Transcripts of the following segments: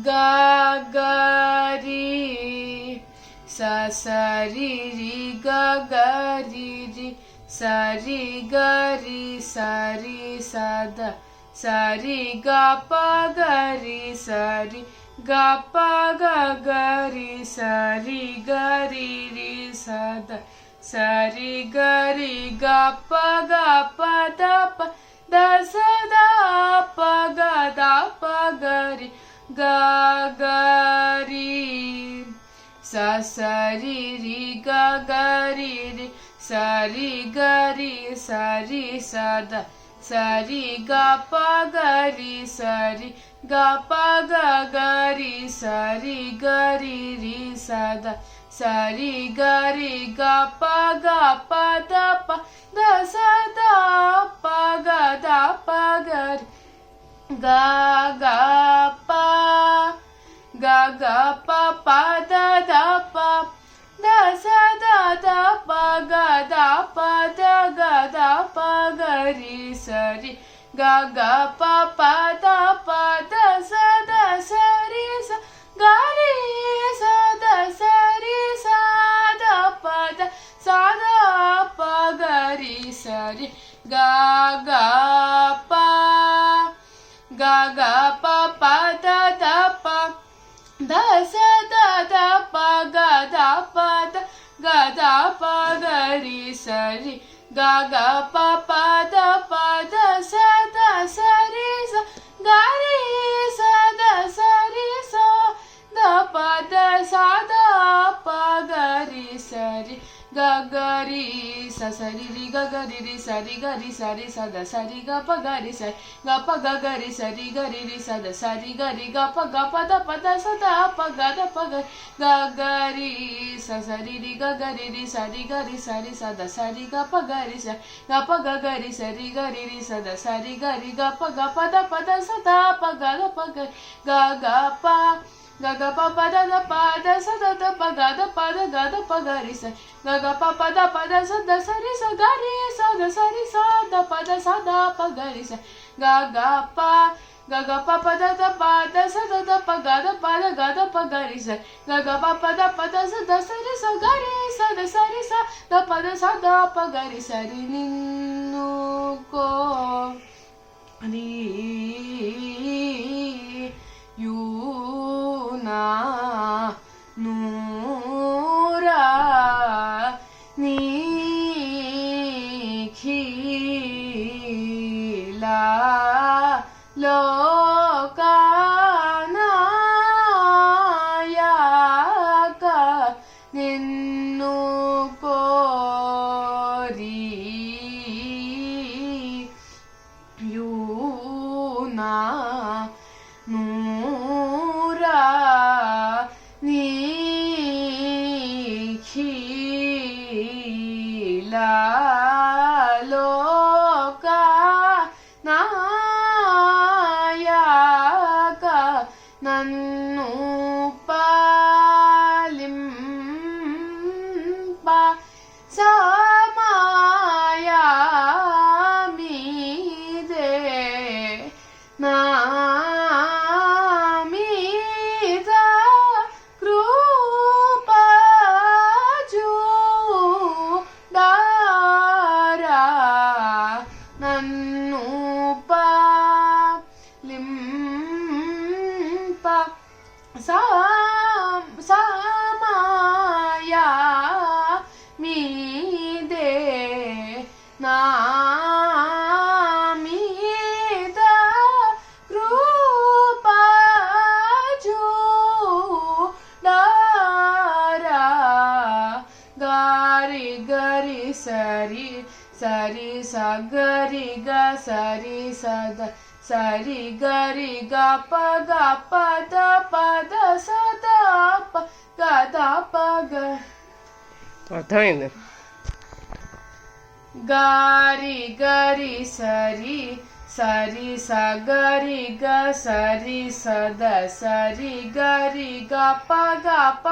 ga ga ri sa sa ri ri ga ga ri ri sa ri ga ri sa ri sa da sa ri ga pa ga ri sa ri ga pa ga ga ri sa ri ga ri ri sa da sa ri ga pa da pa da sa da pa ga ri ga ga ri sa sa ri ri ga ga ri ri sa ri ga ri sa ri sa da sa ri ga pa ga ri sa ri ga pa ga ga ri sa ri ga ri ri sa da sa ri ga pa da pa da sa da pa ga ri ga pa pa da pa da sa da pa ga da pa ga ri sa ri ga pa da sa ri sa ga ri sa da sa ri sa da pa ga ri sa ri ga pa pa da pa da sa da pa ga da pa ga ri sa ri ga pa da sa ri sa ga ri sa ri sa da pa da sa pa ga ri sa ri ga ri sa ri ri ga ri sa ri ga ri sa da sa ri ga pa ga ri sa ga ri sa ri ga ri sa da sa ri ga pa da sa da pa ga ri sa ri ri ga ri sa ri ga ri sa da sa ri ga pa ga ri sa ga ri sa ri sa da sa ri ga pa da sa da pa ga pa ga pa da sa da pa ga ga ri sa ga pa da sa ri sa ga ri sa da sa ri sa da pa ga ri sa ga pa da sa da pa ga ga ri sa ga pa da sa da sa ri sa ga ri sa da sa ri sa da pa ga ri sa ri ninnu ko ri यूना नूरा निखिला लोकानायक निन्नु कोरी यूना नूरा निखिला लोका नायक नन्नु पालिंಪ ಸಮಯ ಮೀದೆ ನಾ ಸಮಯ ಮೀದೆ ನಾಮೀದ ರೂಪ ಜೂಡಾರ ಗಾರಿ ಗರಿ ಸರಿ ಸರಿ ಸ ಗರಿ ಗ ಸರಿ ಸದ ಸರಿ ಗರಿ ಗ ದ ಸದ ಪ ಗ అర్థమైంది గారి గరి సరి సరి స గరి గ సరి సద సరి గరి గ ప ద ప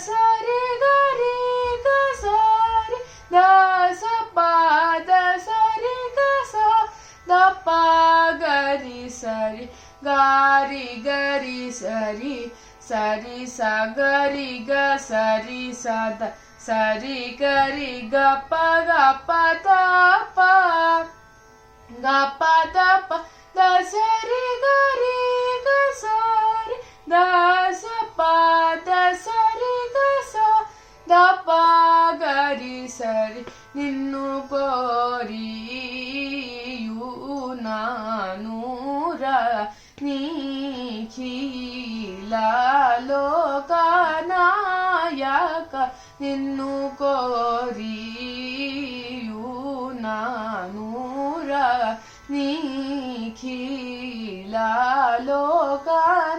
సరి గరి గ సరి ద స ప ద సరి గ స ద ಪ ಗರಿ ಸರಿ ಗಾರಿ ಗರಿ ಸರಿ ಸರಿ ಸ ಗರಿ ಗ ಸರಿ ಸದ ಸರಿ ಗರಿ ಗ ಪ ದ ಪ ಗ ಪ ದ ಪ ದ ಸರಿ ಗರಿ ಗ ಸರಿ ದ ಸ ಪ ದ ಸರಿ ಗ ಸ ದ ಪ ಗರಿ ಸರಿ ನಿನ್ನು ಕೋರಿಯು ನಾನೂರ ನಿಖಿಲ ಲೋಕನಾಯಕ ನಿನ್ನು ಕೋರಿಯು ನಾನೂರ ನಿಖಿಲ ಲೋಕನಾಯಕ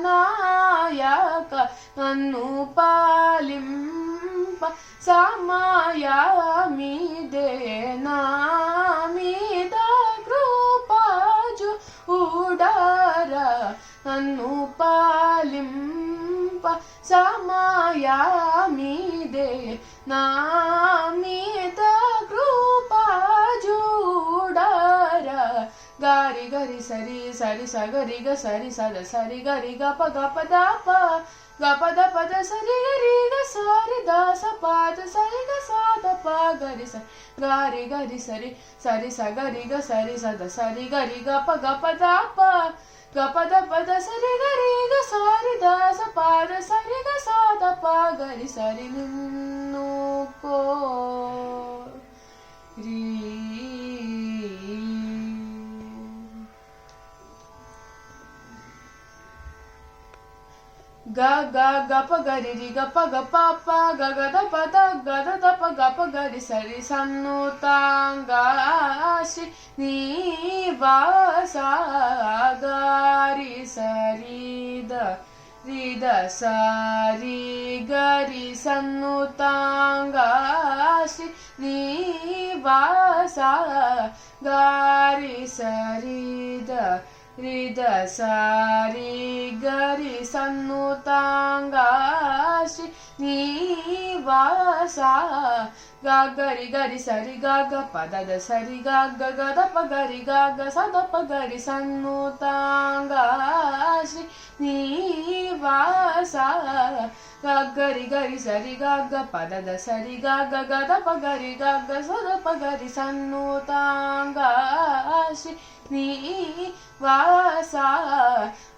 ನನ್ನು ಪಾಲಿಂಪ ಸಮಯಮಿದೆ ನಾಮಿದ ಕೃಪಾಜು ಉಡಾರ ನನ್ನು ಪಾಲಿಂಪ ಸಮಯಮಿದೆ ನಾಮಿದ ಕೃಪಾಜು ಉಡಾರ ಗಾರಿ ಗರಿ ಸರಿ ಸರಿ ಸ ಗರಿ ಗ ಸರಿ ಸದ ಸರಿ ಗರಿ ಗ ಪ ದ ಪ ಗ ಪ ದ ಸರಿ ಗರಿ ಗ ಸರಿ ದ ಸ ಪ ದ ಸರಿ ಗ ಸ ದ ಪ ಗರಿ ಸ ಗಾರಿ ಗರಿ ಸರಿ ಸರಿ ಸ ಗರಿ ಗ ಸರಿ ಸದ ಸರಿ ಗರಿ ಗ ಪ ದ ಪ ಗ ಪ ದ ಸರಿ ಗರಿ ಗ ಸರಿ ದ ಸ ಪ ದ ಸರಿ ಗ ಸ ದ ಪ ಗರಿ ಸರಿ ನಿನ್ನು ಕೋರಿ ಗ ಗ ಗ ಪ ಗರಿ ರಿ ಗ ಪ ಗ ಪ ಪ ಗ ಗ ದ ಪ ದ ಗ ದ ದ ಪ ಗ ಪ ಗರಿ ಸರಿ ಸನ್ನು ತಾಂಗಾಶಿ ನೀ ವಾ ಸಾ ಗಾರಿ ಸರಿ ದ ರಿ ದ ಸಾರಿ ಗರಿ ಸನ್ನು ತಾಂಗಾಶಿ ನೀ ವಾ ಸಾ ಗಾರಿ ಸರಿ ದ ರಿದ ಸಾರಿ ಗರಿ ಸನ್ನು ತಾಂಗಾಶಿ ನೀ ವಾಸ ಗ ಗರಿ ಗರಿ ಸರಿ ಗ ಗ ಪದದ ಸರಿ ಗ ಗ ಗ ದ ಪ ಗರಿ ಗ ಗ ಸ ದ ಪ ಗರಿ ಸನ್ನು ತಾಂಗಾಶಿ ನೀ ವಾಸ ಗ ಗರಿ ಗರಿ ಸರಿ ಗ ಗ ಪದದ ಸರಿ ಗ ಗ ಗ ದ ಪ ಗರಿ ಗ ಗ ಸ ದ ಪ ಗರಿ ಸನ್ನು ತಾಂಗಾಶಿ ನೀ ವಾಸ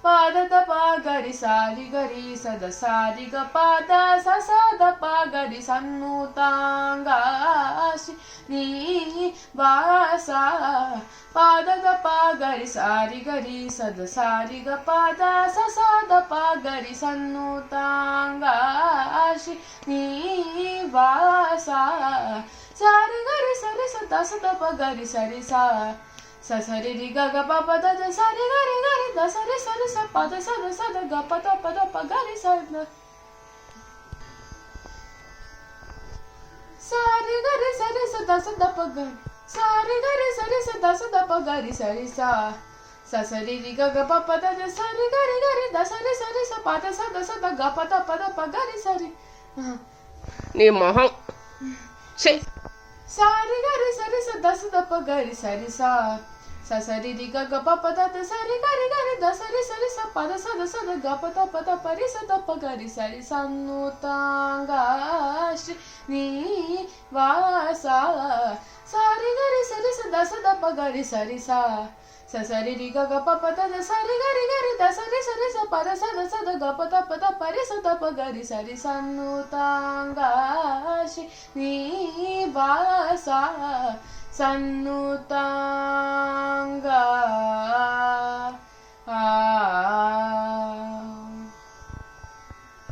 ಪಾದದ ಪ ಗರಿ ಸಾರಿ ಗರಿ ಸದ ಸಾರಿ ಗ ಪಾದ ಸ ಸ ದ ಪ ಗರಿ ಸನ್ನು ತಾಂಗಾಶಿ ನೀ ವಾಸ ಪಾದದ ಪ ಗರಿ ಸಾರಿ ಗರಿ ಸದ ಸಾರಿ ಗ ಪಾದ ಸ ಸ ದ ಪ ಗರಿ ಸನ್ನು ತಾಂಗಾಶಿ ನೀ ವಾಸ ಸಾರಿ ಗರಿ ಸರಿ ಸ ದ ಸ ದ ಪ ಗರಿ ಸರಿ ಸ ಸ ಸರಿ ರಿ ಗ ಗ ಪ ಪ ದ ದ ಸರಿ ಗರಿ ಗರಿ ದ ಸರಿ ಸರಿ ಸ ಪ ದ ಸ ದ ಸ ದ ಗ ಪ ದ ಗರಿ ಸ ದ ಸಾರಿ ಗರಿ ಸರಿ ಸ ದ ಸ ದ ಪ ಗರಿ ಸಾರಿ ಗರಿ ಸರಿ ಸ ದ ಸ ದ ಪ ಗರಿ ಸರಿ ಸ ಸ ಸರಿ ರಿ ಗ ಗ ಪ ಪ ದ ದ ಸರಿ ಗರಿ ಗರಿ ದ ಸರಿ ಸರಿ ಸ ಪ ದ ಸ ದ ಗ ಪ ದ ಗರಿ ಸರಿ నీ మొహం ಸಾರಿ ಗರಿ ಸರಿ ಸ ದ ಸ ದ ಪ ಗರಿ ಸರಿ ಸ ಸ ಸರಿ ರಿ ಗ ಗ ಪ ಪ ದ ದ ಸರಿ ಗರಿ ಗರಿ ದ ಸರಿ ಸರಿ ಸ ಪ ದ ಗ ಪ ದ ರಿ ಸ ದ ಪ ಗರಿ ಸರಿ ಸನ್ನು ತಾಂಗಾಶಿ ನೀ ವಾಸ ಸಾರಿ ಗರಿ ಸರಿ ಸ ದ ಪ ಗರಿ ಸರಿ ಸ ಸ ಸರಿ ರಿ ಗ ಗ ಪ ಪ ದ ದ ಸರಿ ಗರಿ ಗರಿ ದ ಸರಿ ಸರಿ ಸ ಪ ದ ಗ ಪ ರಿ ಸ ದ ಪ ಗರಿ ಸರಿ ಸನ್ನು ತಾಂಗಾಶಿ ನೀ ವಾಸ ಸನ್ನು ತಾಂಗ